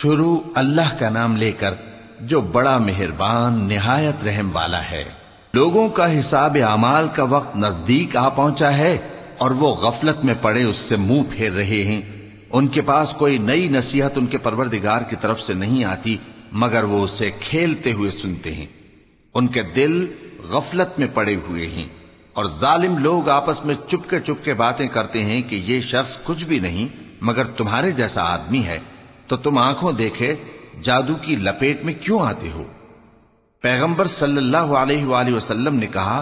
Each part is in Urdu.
شروع اللہ کا نام لے کر جو بڑا مہربان نہایت رحم والا ہے۔ لوگوں کا حساب اعمال کا وقت نزدیک آ پہنچا ہے اور وہ غفلت میں پڑے اس سے منہ پھیر رہے ہیں۔ ان کے پاس کوئی نئی نصیحت ان کے پروردگار کی طرف سے نہیں آتی مگر وہ اسے کھیلتے ہوئے سنتے ہیں۔ ان کے دل غفلت میں پڑے ہوئے ہیں اور ظالم لوگ آپس میں چپکے باتیں کرتے ہیں کہ یہ شخص کچھ بھی نہیں مگر تمہارے جیسا آدمی ہے، تو تم آنکھوں دیکھے جادو کی لپیٹ میں کیوں آتے ہو؟ پیغمبر صلی اللہ علیہ وآلہ وسلم نے کہا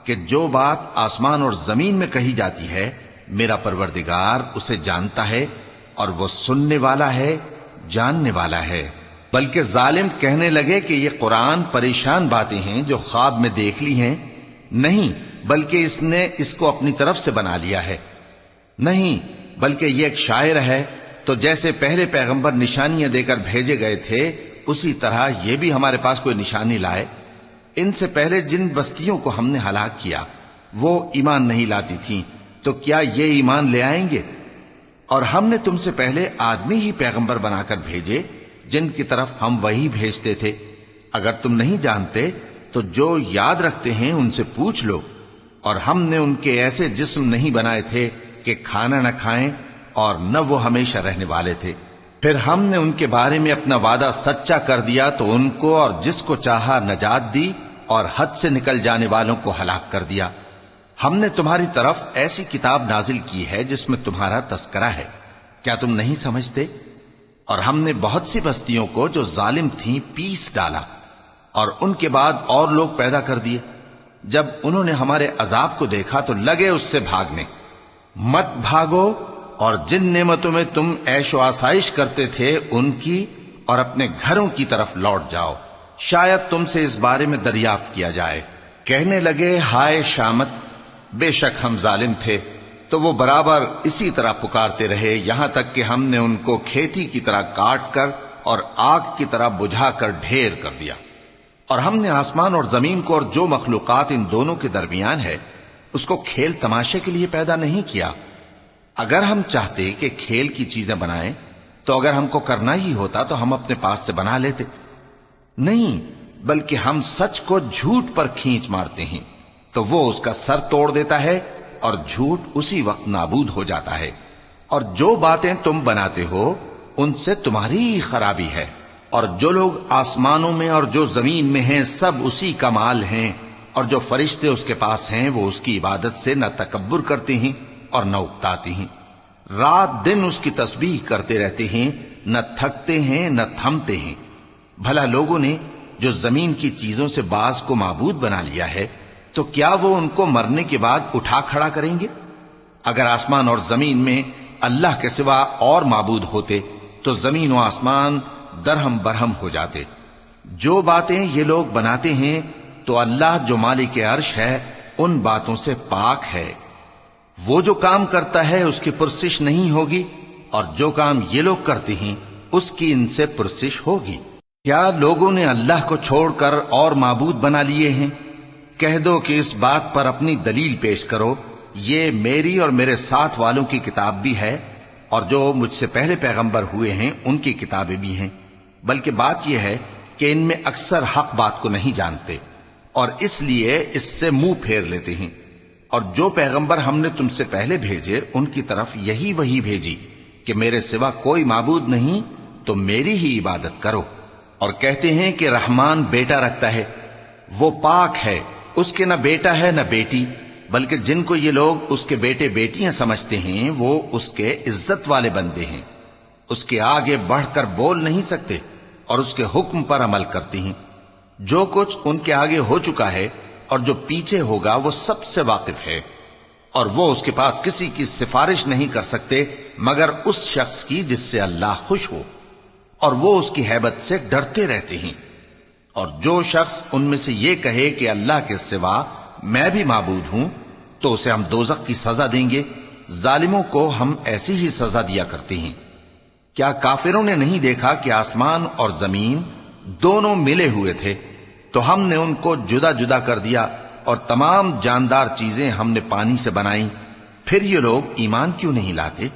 کہ جو بات آسمان اور زمین میں کہی جاتی ہے میرا پروردگار اسے جانتا ہے اور وہ سننے والا ہے، جاننے والا ہے۔ بلکہ ظالم کہنے لگے کہ یہ قرآن پریشان باتیں ہیں جو خواب میں دیکھ لی ہیں، نہیں بلکہ اس نے اس کو اپنی طرف سے بنا لیا ہے، نہیں بلکہ یہ ایک شاعر ہے۔ تو جیسے پہلے پیغمبر نشانیاں دے کر بھیجے گئے تھے اسی طرح یہ بھی ہمارے پاس کوئی نشانی لائے۔ ان سے پہلے جن بستیوں کو ہم نے ہلاک کیا وہ ایمان نہیں لاتی تھیں، تو کیا یہ ایمان لے آئیں گے؟ اور ہم نے تم سے پہلے آدمی ہی پیغمبر بنا کر بھیجے جن کی طرف ہم وہی بھیجتے تھے۔ اگر تم نہیں جانتے تو جو یاد رکھتے ہیں ان سے پوچھ لو۔ اور ہم نے ان کے ایسے جسم نہیں بنائے تھے کہ کھانا نہ کھائیں اور نہ وہ ہمیشہ رہنے والے تھے۔ پھر ہم نے ان کے بارے میں اپنا وعدہ سچا کر دیا تو ان کو اور جس کو چاہا نجات دی اور حد سے نکل جانے والوں کو ہلاک کر دیا۔ ہم نے تمہاری طرف ایسی کتاب نازل کی ہے جس میں تمہارا تذکرہ ہے، کیا تم نہیں سمجھتے؟ اور ہم نے بہت سی بستیوں کو جو ظالم تھیں پیس ڈالا اور ان کے بعد اور لوگ پیدا کر دیے۔ جب انہوں نے ہمارے عذاب کو دیکھا تو لگے اس سے بھاگنے۔ مت بھاگو اور جن نعمتوں میں تم عیش و آسائش کرتے تھے ان کی اور اپنے گھروں کی طرف لوٹ جاؤ، شاید تم سے اس بارے میں دریافت کیا جائے۔ کہنے لگے ہائے شامت، بے شک ہم ظالم تھے، تو وہ برابر اسی طرح پکارتے رہے یہاں تک کہ ہم نے ان کو کھیتی کی طرح کاٹ کر اور آگ کی طرح بجھا کر ڈھیر کر دیا۔ اور ہم نے آسمان اور زمین کو اور جو مخلوقات ان دونوں کے درمیان ہے اس کو کھیل تماشے کے لیے پیدا نہیں کیا۔ اگر ہم چاہتے کہ کھیل کی چیزیں بنائیں تو اگر ہم کو کرنا ہی ہوتا تو ہم اپنے پاس سے بنا لیتے، نہیں بلکہ ہم سچ کو جھوٹ پر کھینچ مارتے ہیں تو وہ اس کا سر توڑ دیتا ہے اور جھوٹ اسی وقت نابود ہو جاتا ہے۔ اور جو باتیں تم بناتے ہو ان سے تمہاری ہی خرابی ہے۔ اور جو لوگ آسمانوں میں اور جو زمین میں ہیں سب اسی کا مال ہیں، اور جو فرشتے اس کے پاس ہیں وہ اس کی عبادت سے نہ تکبر کرتے ہیں اور نہ اکتاتے ہیں، رات دن اس کی تسبیح کرتے رہتے ہیں، نہ تھکتے ہیں نہ تھمتے ہیں۔ بھلا لوگوں نے جو زمین کی چیزوں سے بعض کو معبود بنا لیا ہے تو کیا وہ ان کو مرنے کے بعد اٹھا کھڑا کریں گے؟ اگر آسمان اور زمین میں اللہ کے سوا اور معبود ہوتے تو زمین و آسمان درہم برہم ہو جاتے۔ جو باتیں یہ لوگ بناتے ہیں تو اللہ جو مالک عرش ہے ان باتوں سے پاک ہے۔ وہ جو کام کرتا ہے اس کی پرسش نہیں ہوگی، اور جو کام یہ لوگ کرتے ہیں اس کی ان سے پرسش ہوگی۔ کیا لوگوں نے اللہ کو چھوڑ کر اور معبود بنا لیے ہیں؟ کہہ دو کہ اس بات پر اپنی دلیل پیش کرو، یہ میری اور میرے ساتھ والوں کی کتاب بھی ہے اور جو مجھ سے پہلے پیغمبر ہوئے ہیں ان کی کتابیں بھی ہیں۔ بلکہ بات یہ ہے کہ ان میں اکثر حق بات کو نہیں جانتے اور اس لیے اس سے منہ پھیر لیتے ہیں۔ اور جو پیغمبر ہم نے تم سے پہلے بھیجے ان کی طرف یہی وحی بھیجی کہ میرے سوا کوئی معبود نہیں تو میری ہی عبادت کرو۔ اور کہتے ہیں کہ رحمان بیٹا رکھتا ہے، وہ پاک ہے، اس کے نہ بیٹا ہے نہ بیٹی، بلکہ جن کو یہ لوگ اس کے بیٹے بیٹیاں سمجھتے ہیں وہ اس کے عزت والے بندے ہیں، اس کے آگے بڑھ کر بول نہیں سکتے اور اس کے حکم پر عمل کرتے ہیں۔ جو کچھ ان کے آگے ہو چکا ہے اور جو پیچھے ہوگا وہ سب سے واقف ہے، اور وہ اس کے پاس کسی کی سفارش نہیں کر سکتے مگر اس شخص کی جس سے اللہ خوش ہو، اور وہ اس کی ہیبت سے ڈرتے رہتے ہیں۔ اور جو شخص ان میں سے یہ کہے کہ اللہ کے سوا میں بھی معبود ہوں تو اسے ہم دوزخ کی سزا دیں گے، ظالموں کو ہم ایسی ہی سزا دیا کرتے ہیں۔ کیا کافروں نے نہیں دیکھا کہ آسمان اور زمین دونوں ملے ہوئے تھے تو ہم نے ان کو جدا جدا کر دیا اور تمام جاندار چیزیں ہم نے پانی سے بنائیں، پھر یہ لوگ ایمان کیوں نہیں لاتے؟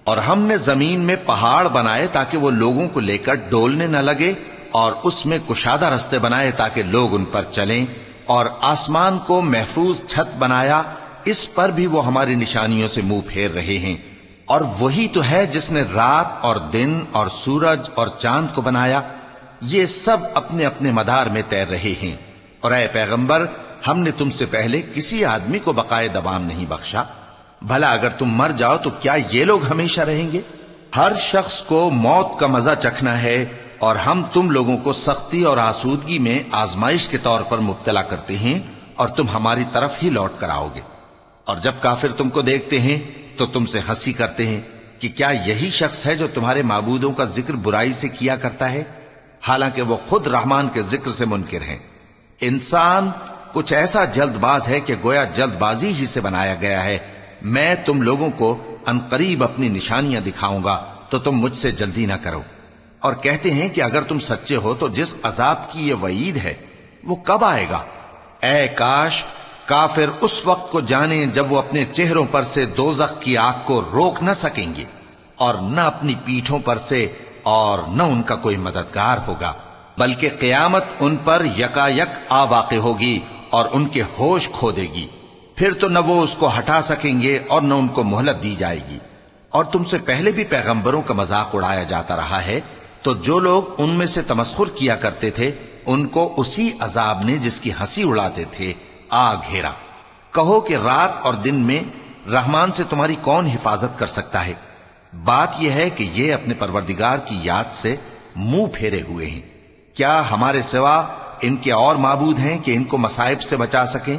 اور ہم نے زمین میں پہاڑ بنائے تاکہ وہ لوگوں کو لے کر ڈولنے نہ لگے، اور اس میں کشادہ رستے بنائے تاکہ لوگ ان پر چلیں، اور آسمان کو محفوظ چھت بنایا، اس پر بھی وہ ہماری نشانیوں سے منہ پھیر رہے ہیں۔ اور وہی تو ہے جس نے رات اور دن اور سورج اور چاند کو بنایا، یہ سب اپنے اپنے مدار میں تیر رہے ہیں۔ اور اے پیغمبر، ہم نے تم سے پہلے کسی آدمی کو بقائے دوام نہیں بخشا، بھلا اگر تم مر جاؤ تو کیا یہ لوگ ہمیشہ رہیں گے؟ ہر شخص کو موت کا مزہ چکھنا ہے، اور ہم تم لوگوں کو سختی اور آسودگی میں آزمائش کے طور پر مبتلا کرتے ہیں، اور تم ہماری طرف ہی لوٹ کر آؤ گے۔ اور جب کافر تم کو دیکھتے ہیں تو تم سے ہنسی کرتے ہیں کہ کیا یہی شخص ہے جو تمہارے معبودوں کا ذکر برائی سے کیا کرتا ہے، حالانکہ وہ خود رحمان کے ذکر سے منکر ہیں۔ انسان کچھ ایسا جلد باز ہے کہ گویا جلد بازی ہی سے بنایا گیا ہے۔ میں تم لوگوں کو عنقریب اپنی نشانیاں دکھاؤں گا تو تم مجھ سے جلدی نہ کرو۔ اور کہتے ہیں کہ اگر تم سچے ہو تو جس عذاب کی یہ وعید ہے وہ کب آئے گا؟ اے کاش کافر اس وقت کو جانیں جب وہ اپنے چہروں پر سے دوزخ کی آگ کو روک نہ سکیں گے، اور نہ اپنی پیٹھوں پر سے، اور نہ ان کا کوئی مددگار ہوگا، بلکہ قیامت ان پر یکا یک آ واقع ہوگی اور ان کے ہوش کھو دے گی۔ پھر تو نہ وہ اس کو ہٹا سکیں گے اور نہ ان کو مہلت دی جائے گی۔ اور تم سے پہلے بھی پیغمبروں کا مذاق اڑایا جاتا رہا ہے، تو جو لوگ ان میں سے تمسخر کیا کرتے تھے ان کو اسی عذاب نے جس کی ہنسی اڑاتے تھے آ گھیرا۔ کہو کہ رات اور دن میں رحمان سے تمہاری کون حفاظت کر سکتا ہے؟ بات یہ ہے کہ یہ اپنے پروردگار کی یاد سے منہ پھیرے ہوئے ہیں۔ کیا ہمارے سوا ان کے اور معبود ہیں کہ ان کو مصائب سے بچا سکیں؟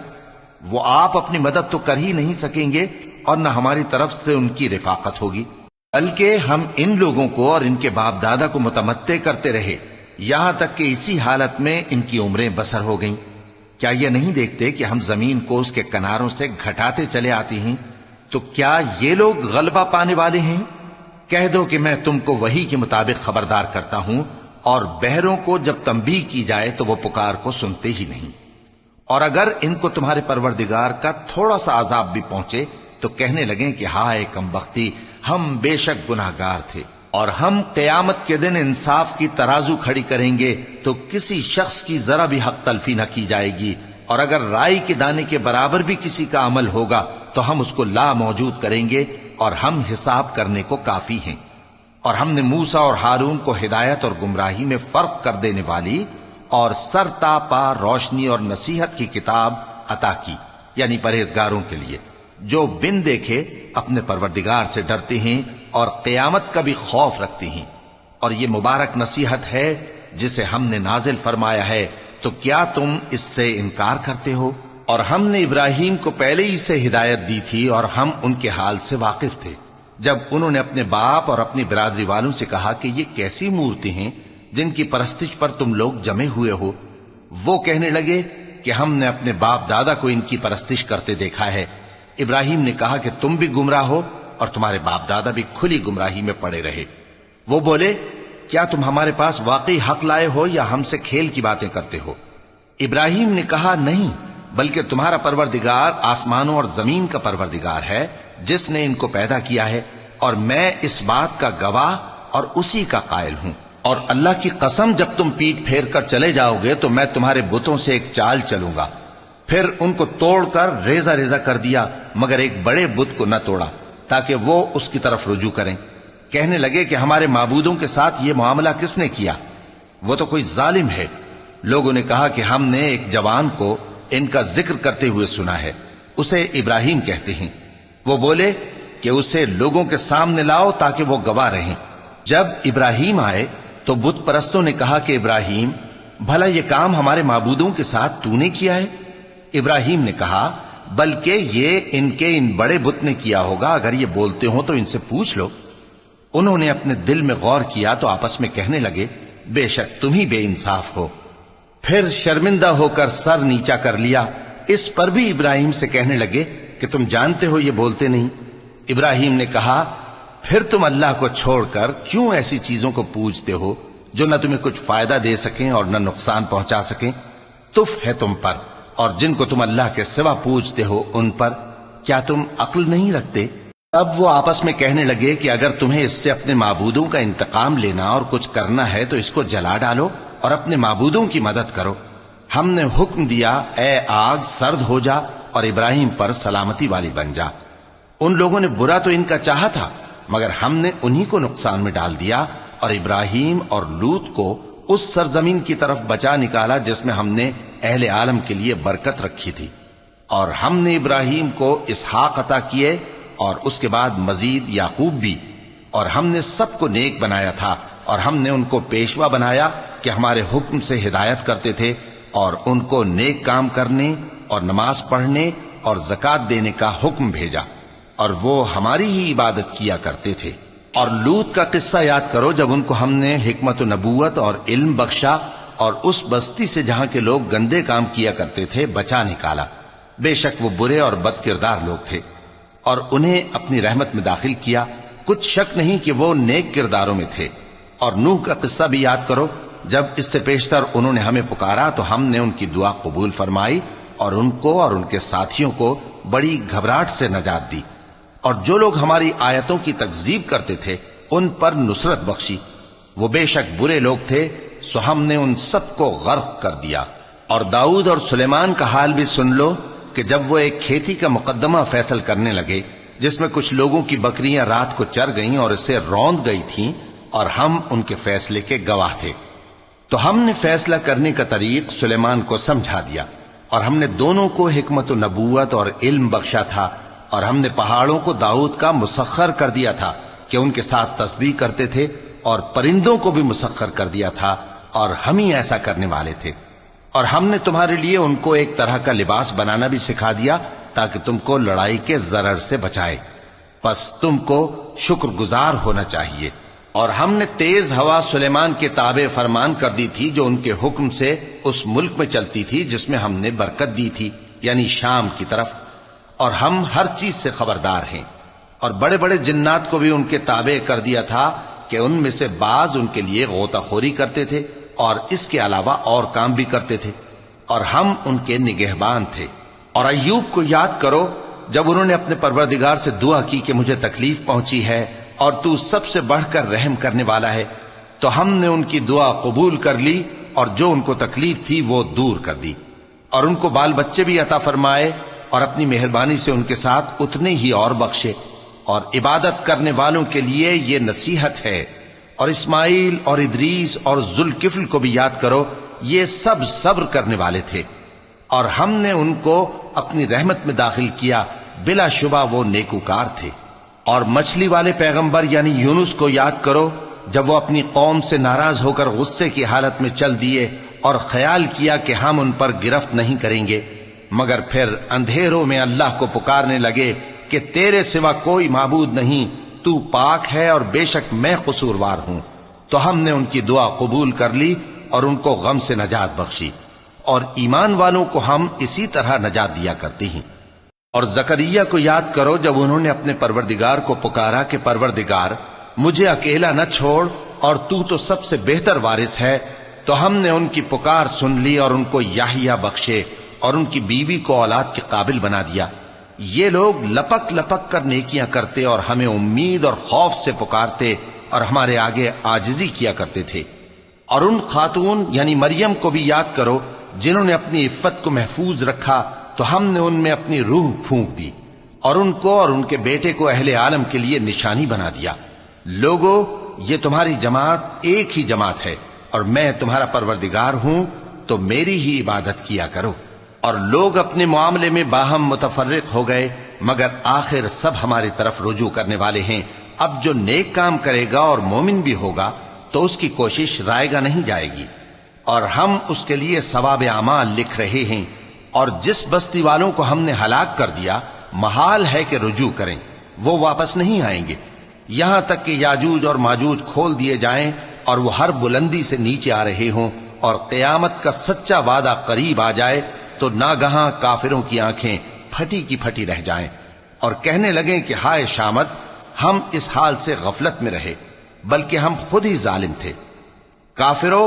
وہ آپ اپنی مدد تو کر ہی نہیں سکیں گے، اور نہ ہماری طرف سے ان کی رفاقت ہوگی، بلکہ ہم ان لوگوں کو اور ان کے باپ دادا کو متمتع کرتے رہے، یہاں تک کہ اسی حالت میں ان کی عمریں بسر ہو گئیں۔ کیا یہ نہیں دیکھتے کہ ہم زمین کو اس کے کناروں سے گھٹاتے چلے آتے ہیں؟ تو کیا یہ لوگ غلبہ پانے والے ہیں؟ کہہ دو کہ میں تم کو وحی کے مطابق خبردار کرتا ہوں، اور بہروں کو جب تنبیہ کی جائے تو وہ پکار کو سنتے ہی نہیں۔ اور اگر ان کو تمہارے پروردگار کا تھوڑا سا عذاب بھی پہنچے تو کہنے لگیں کہ ہائے کمبختی، ہم بے شک گناہگار تھے۔ اور ہم قیامت کے دن انصاف کی ترازو کھڑی کریں گے تو کسی شخص کی ذرا بھی حق تلفی نہ کی جائے گی، اور اگر رائی کے دانے کے برابر بھی کسی کا عمل ہوگا تو ہم اس کو لا موجود کریں گے، اور ہم حساب کرنے کو کافی ہیں۔ اور ہم نے موسیٰ اور ہارون کو ہدایت اور گمراہی میں فرق کر دینے والی اور سر تا پا روشنی اور نصیحت کی کتاب عطا کی، یعنی پرہیزگاروں کے لیے جو بن دیکھے اپنے پروردگار سے ڈرتے ہیں اور قیامت کا بھی خوف رکھتے ہیں۔ اور یہ مبارک نصیحت ہے جسے ہم نے نازل فرمایا ہے، تو کیا تم اس سے انکار کرتے ہو؟ اور ہم نے ابراہیم کو پہلے ہی سے ہدایت دی تھی، اور ہم ان کے حال سے واقف تھے جب انہوں نے اپنے باپ اور اپنی برادری والوں سے کہا کہ یہ کیسی مورتی ہیں جن کی پرستش پر تم لوگ جمے ہوئے ہو۔ وہ کہنے لگے کہ ہم نے اپنے باپ دادا کو ان کی پرستش کرتے دیکھا ہے۔ ابراہیم نے کہا کہ تم بھی گمراہ ہو اور تمہارے باپ دادا بھی کھلی گمراہی میں پڑے رہے۔ وہ بولے کیا تم ہمارے پاس واقعی حق لائے ہو یا ہم سے کھیل کی باتیں کرتے ہو؟ ابراہیم نے کہا نہیں، بلکہ تمہارا پروردگار آسمانوں اور زمین کا پروردگار ہے جس نے ان کو پیدا کیا ہے، اور میں اس بات کا گواہ اور اسی کا قائل ہوں۔ اور اللہ کی قسم جب تم پیٹ پھیر کر چلے جاؤ گے تو میں تمہارے بتوں سے ایک چال چلوں گا۔ پھر ان کو توڑ کر ریزہ ریزہ کر دیا، مگر ایک بڑے بت کو نہ توڑا تاکہ وہ اس کی طرف رجوع کریں۔ کہنے لگے کہ ہمارے معبودوں کے ساتھ یہ معاملہ کس نے کیا؟ وہ تو کوئی ظالم ہے۔ لوگوں نے کہا کہ ہم نے ایک جوان کو ان کا ذکر کرتے ہوئے سنا ہے، اسے ابراہیم کہتے ہیں۔ وہ بولے کہ اسے لوگوں کے سامنے لاؤ تاکہ وہ گواہ رہیں۔ جب ابراہیم آئے تو بت پرستوں نے کہا کہ ابراہیم، بھلا یہ کام ہمارے معبودوں کے ساتھ تو نے کیا ہے؟ ابراہیم نے کہا بلکہ یہ ان کے ان بڑے بت نے کیا ہوگا، اگر یہ بولتے ہوں تو ان سے پوچھ لو۔ انہوں نے اپنے دل میں غور کیا تو آپس میں کہنے لگے بے شک تم ہی بے انصاف ہو۔ پھر شرمندہ ہو کر سر نیچا کر لیا۔ اس پر بھی ابراہیم سے کہنے لگے کہ تم جانتے ہو یہ بولتے نہیں۔ ابراہیم نے کہا پھر تم اللہ کو چھوڑ کر کیوں ایسی چیزوں کو پوجتے ہو جو نہ تمہیں کچھ فائدہ دے سکیں اور نہ نقصان پہنچا سکیں؟ تف ہے تم پر اور جن کو تم اللہ کے سوا پوجتے ہو ان پر، کیا تم عقل نہیں رکھتے؟ اب وہ آپس میں کہنے لگے کہ اگر تمہیں اس سے اپنے معبودوں کا انتقام لینا اور کچھ کرنا ہے تو اس کو جلا ڈالو اور اپنے معبودوں کی مدد کرو۔ ہم نے حکم دیا اے آگ سرد ہو جا اور ابراہیم پر سلامتی والی بن جا۔ ان لوگوں نے برا تو ان کا چاہا تھا، مگر ہم نے انہی کو نقصان میں ڈال دیا اور ابراہیم اور لوط کو اس سرزمین کی طرف بچا نکالا جس میں ہم نے اہل عالم کے لیے برکت رکھی تھی۔ اور ہم نے ابراہیم کو اسحاق عطا کیے اور اس کے بعد مزید یعقوب بھی، اور ہم نے سب کو نیک بنایا تھا، اور ہم نے ان کو پیشوا بنایا کہ ہمارے حکم سے ہدایت کرتے تھے، اور ان کو نیک کام کرنے اور نماز پڑھنے اور زکوٰۃ دینے کا حکم بھیجا، اور وہ ہماری ہی عبادت کیا کرتے تھے۔ اور لوط کا قصہ یاد کرو جب ان کو ہم نے حکمت و نبوت اور علم بخشا اور اس بستی سے جہاں کے لوگ گندے کام کیا کرتے تھے بچا نکالا۔ بے شک وہ برے اور بد کردار لوگ تھے، اور انہیں اپنی رحمت میں داخل کیا، کچھ شک نہیں کہ وہ نیک کرداروں میں تھے۔ اور نوح کا قصہ بھی یاد کرو جب اس سے پیشتر انہوں نے ہمیں پکارا تو ہم نے ان کی دعا قبول فرمائی اور ان کو اور ان کے ساتھیوں کو بڑی گھبراہٹ سے نجات دی، اور جو لوگ ہماری آیتوں کی تکذیب کرتے تھے ان پر نصرت بخشی۔ وہ بے شک برے لوگ تھے، سو ہم نے ان سب کو غرق کر دیا۔ اور داؤد اور سلیمان کا حال بھی سن لو کہ جب وہ ایک کھیتی کا مقدمہ فیصل کرنے لگے جس میں کچھ لوگوں کی بکریاں رات کو چر گئیں اور اسے روند گئی تھیں، اور ہم ان کے فیصلے کے گواہ تھے، تو ہم نے فیصلہ کرنے کا طریق سلیمان کو سمجھا دیا، اور ہم نے دونوں کو حکمت و نبوت اور علم بخشا تھا، اور ہم نے پہاڑوں کو داؤد کا مسخر کر دیا تھا کہ ان کے ساتھ تسبیح کرتے تھے، اور پرندوں کو بھی مسخر کر دیا تھا، اور ہم ہی ایسا کرنے والے تھے۔ اور ہم نے تمہارے لیے ان کو ایک طرح کا لباس بنانا بھی سکھا دیا تاکہ تم کو لڑائی کے ضرر سے بچائے، پس تم کو شکر گزار ہونا چاہیے۔ اور ہم نے تیز ہوا سلیمان کے تابع فرمان کر دی تھی جو ان کے حکم سے اس ملک میں چلتی تھی جس میں ہم نے برکت دی تھی، یعنی شام کی طرف، اور ہم ہر چیز سے خبردار ہیں۔ اور بڑے بڑے جنات کو بھی ان کے تابع کر دیا تھا کہ ان میں سے بعض ان کے لیے غوطہ خوری کرتے تھے اور اس کے علاوہ اور کام بھی کرتے تھے، اور ہم ان کے نگہبان تھے۔ اور ایوب کو یاد کرو جب انہوں نے اپنے پروردگار سے دعا کی کہ مجھے تکلیف پہنچی ہے اور تو سب سے بڑھ کر رحم کرنے والا ہے، تو ہم نے ان کی دعا قبول کر لی اور جو ان کو تکلیف تھی وہ دور کر دی، اور ان کو بال بچے بھی عطا فرمائے، اور اپنی مہربانی سے ان کے ساتھ اتنے ہی اور بخشے۔ اور عبادت کرنے والوں کے لیے یہ نصیحت ہے۔ اور اسماعیل اور ادریس اور ذوالکفل کو بھی یاد کرو، یہ سب صبر کرنے والے تھے، اور ہم نے ان کو اپنی رحمت میں داخل کیا، بلا شبہ وہ نیکوکار تھے۔ اور مچھلی والے پیغمبر یعنی یونس کو یاد کرو جب وہ اپنی قوم سے ناراض ہو کر غصے کی حالت میں چل دیے اور خیال کیا کہ ہم ان پر گرفت نہیں کریں گے، مگر پھر اندھیروں میں اللہ کو پکارنے لگے کہ تیرے سوا کوئی معبود نہیں، تو پاک ہے اور بے شک میں قصوروار ہوں، تو ہم نے ان کی دعا قبول کر لی اور ان کو غم سے نجات بخشی، اور ایمان والوں کو ہم اسی طرح نجات دیا کرتے ہیں۔ اور زکریا کو یاد کرو جب انہوں نے اپنے پروردگار کو پکارا کہ پروردگار مجھے اکیلا نہ چھوڑ اور تو سب سے بہتر وارث ہے، تو ہم نے ان کی پکار سن لی اور ان کو یحییٰ بخشے اور ان کی بیوی کو اولاد کے قابل بنا دیا۔ یہ لوگ لپک لپک کر نیکیاں کرتے اور ہمیں امید اور خوف سے پکارتے اور ہمارے آگے عاجزی کیا کرتے تھے۔ اور ان خاتون یعنی مریم کو بھی یاد کرو جنہوں نے اپنی عفت کو محفوظ رکھا، تو ہم نے ان میں اپنی روح پھونک دی اور ان کو اور ان کے بیٹے کو اہل عالم کے لیے نشانی بنا دیا۔ لوگو، یہ تمہاری جماعت ایک ہی جماعت ہے اور میں تمہارا پروردگار ہوں، تو میری ہی عبادت کیا کرو۔ اور لوگ اپنے معاملے میں باہم متفرق ہو گئے، مگر آخر سب ہماری طرف رجوع کرنے والے ہیں۔ اب جو نیک کام کرے گا اور مومن بھی ہوگا تو اس کی کوشش رائے گا نہیں جائے گی، اور ہم اس کے لیے ثواب اعمال لکھ رہے ہیں۔ اور جس بستی والوں کو ہم نے ہلاک کر دیا محال ہے کہ رجوع کریں، وہ واپس نہیں آئیں گے، یہاں تک کہ یاجوج اور ماجوج کھول دیے جائیں اور وہ ہر بلندی سے نیچے آ رہے ہوں، اور قیامت کا سچا وعدہ قریب آ جائے تو ناگہاں کافروں کی آنکھیں پھٹی کی پھٹی رہ جائیں اور کہنے لگیں کہ ہائے شامت، ہم اس حال سے غفلت میں رہے، بلکہ ہم خود ہی ظالم تھے۔ کافرو،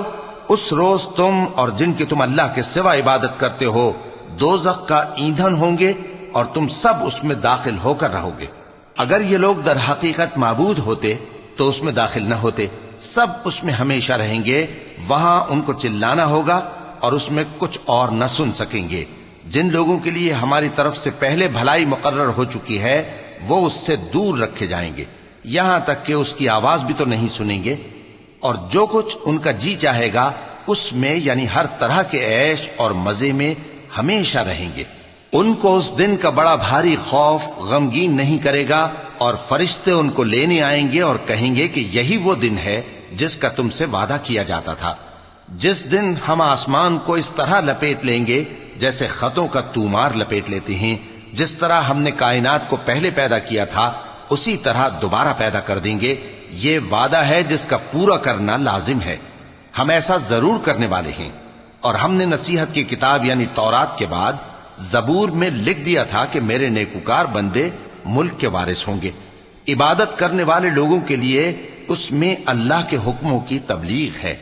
اس روز تم اور جن کی تم اللہ کے سوا عبادت کرتے ہو دوزخ کا ایندھن ہوں گے، اور تم سب اس میں داخل ہو کر رہو گے۔ اگر یہ لوگ در حقیقت معبود ہوتے تو اس میں داخل نہ ہوتے، سب اس میں ہمیشہ رہیں گے، وہاں ان کو چلانا ہوگا اور اس میں کچھ اور نہ سن سکیں گے۔ جن لوگوں کے لیے ہماری طرف سے پہلے بھلائی مقرر ہو چکی ہے وہ اس سے دور رکھے جائیں گے، یہاں تک کہ اس کی آواز بھی تو نہیں سنیں گے، اور جو کچھ ان کا جی چاہے گا اس میں یعنی ہر طرح کے عیش اور مزے میں ہمیشہ رہیں گے۔ ان کو اس دن کا بڑا بھاری خوف غمگین نہیں کرے گا، اور فرشتے ان کو لینے آئیں گے اور کہیں گے کہ یہی وہ دن ہے جس کا تم سے وعدہ کیا جاتا تھا، جس دن ہم آسمان کو اس طرح لپیٹ لیں گے جیسے خطوں کا تومار لپیٹ لیتے ہیں، جس طرح ہم نے کائنات کو پہلے پیدا کیا تھا اسی طرح دوبارہ پیدا کر دیں گے۔ یہ وعدہ ہے جس کا پورا کرنا لازم ہے، ہم ایسا ضرور کرنے والے ہیں۔ اور ہم نے نصیحت کی کتاب یعنی تورات کے بعد زبور میں لکھ دیا تھا کہ میرے نیکوکار بندے ملک کے وارث ہوں گے۔ عبادت کرنے والے لوگوں کے لیے اس میں اللہ کے حکموں کی تبلیغ ہے۔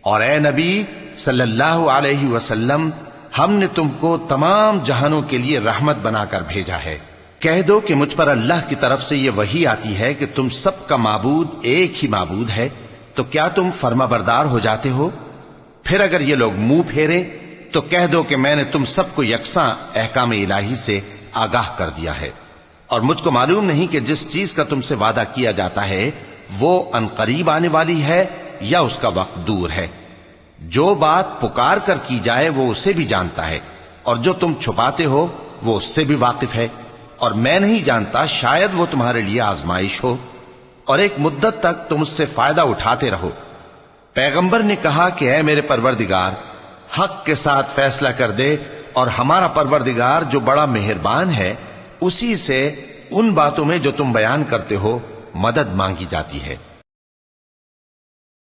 اور اے نبی صلی اللہ علیہ وسلم، ہم نے تم کو تمام جہانوں کے لیے رحمت بنا کر بھیجا ہے۔ کہہ دو کہ مجھ پر اللہ کی طرف سے یہ وحی آتی ہے کہ تم سب کا معبود ایک ہی معبود ہے، تو کیا تم فرما بردار ہو جاتے ہو؟ پھر اگر یہ لوگ منہ پھیرے تو کہہ دو کہ میں نے تم سب کو یکساں احکام الہی سے آگاہ کر دیا ہے، اور مجھ کو معلوم نہیں کہ جس چیز کا تم سے وعدہ کیا جاتا ہے وہ عنقریب آنے والی ہے یا اس کا وقت دور ہے۔ جو بات پکار کر کی جائے وہ اسے بھی جانتا ہے، اور جو تم چھپاتے ہو وہ اس سے بھی واقف ہے، اور میں نہیں جانتا شاید وہ تمہارے لیے آزمائش ہو، اور ایک مدت تک تم اس سے فائدہ اٹھاتے رہو۔ پیغمبر نے کہا کہ اے میرے پروردگار، حق کے ساتھ فیصلہ کر دے، اور ہمارا پروردگار جو بڑا مہربان ہے اسی سے ان باتوں میں جو تم بیان کرتے ہو مدد مانگی جاتی ہے۔